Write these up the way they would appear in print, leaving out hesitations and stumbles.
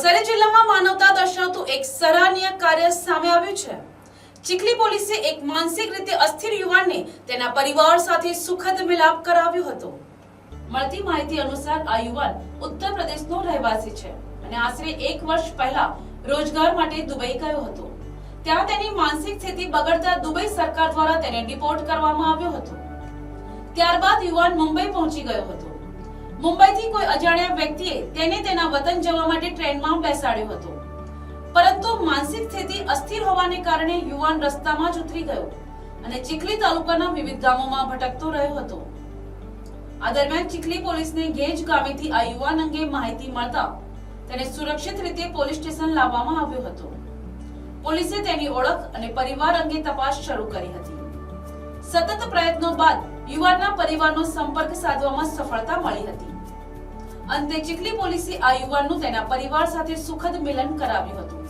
નવસારી જિલ્લામાં માનવતા દર્શાવતું એક સરાહનીય કાર્ય સામે આવ્યું છે। ચીખલી પોલીસે એક માનસિક રીતે અસ્થિર યુવાનને તેના પરિવાર સાથે સુખદ મિલાપ કરાવ્યો હતો। મળતી માહિતી અનુસાર આ યુવાન ઉત્તર પ્રદેશનો રહેવાસી છે અને આશરે 1 વર્ષ પહેલા રોજગાર માટે દુબઈ ગયો હતો। ત્યાં તેની માનસિક સ્થિતિ બગડતા દુબઈ સરકાર દ્વારા તેને ડિપોર્ટ કરવામાં આવ્યો હતો। ત્યારબાદ યુવાન મુંબઈ પહોંચી ગયો હતો। મુંબઈથી કોઈ અજાણ્યા વ્યક્તિએ તેને તેના વતન જવા માટે ટ્રેનમાં બેસાડ્યો હતો, પરંતુ માનસિક સ્થિતિ અસ્થિર હોવાને કારણે યુવાન રસ્તામાં જ ઉતરી ગયો અને ચીખલી તાલુકાના વિવિધ ગામોમાં ભટકતો રહ્યો હતો। આ દરમિયાન ચીખલી પોલીસને ગેજ ગામેથી આ યુવાન અંગે માહિતી મળતા તેને સુરક્ષિત રીતે પોલીસ સ્ટેશન લાવવામાં આવ્યો હતો। પોલીસે તેની ઓળખ અને પરિવાર અંગે તપાસ શરૂ કરી હતી। સતત પ્રયત્નો બાદ યુવાનના પરિવારનો સંપર્ક સાધવામાં સફળતા મળી હતી। અંતે ચીખલી પોલીસે આ યુવાનનું તેના પરિવાર સાથે સુખદ મિલન કરાવ્યું હતું।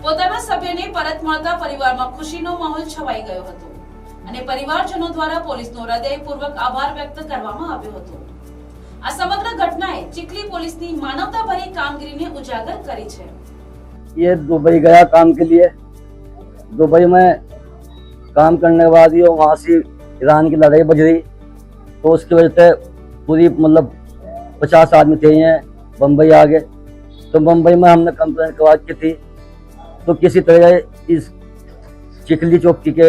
પોતાના સભ્યને પરત મળતા પરિવારમાં ખુશીનો માહોલ છવાઈ ગયો હતો અને પરિવારજનો દ્વારા પોલીસનો હૃદયપૂર્વક આભાર વ્યક્ત કરવામાં આવ્યો હતો। આ સમગ્ર ઘટનાએ ચીખલી પોલીસની માનવતાભરી કામગીરીને ઉજાગર કરી છે। ये दुबई गया काम के लिए। दुबई में काम करने के बाद ये वहाँ से ईरान की लड़ाई बज रही, तो उसकी वजह से पूरी मतलब 50 आदमी थे हैं, बम्बई आ गए। तो बम्बई में हमने कंप्लेंट करवा की थी, तो किसी तरह इस चिखली चौकी के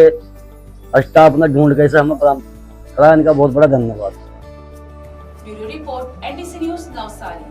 स्टाफ ने ढूंढ के इसे हमें बरामद करा। इनका बहुत बड़ा धन्यवाद। Bureau report NTC news Navsari.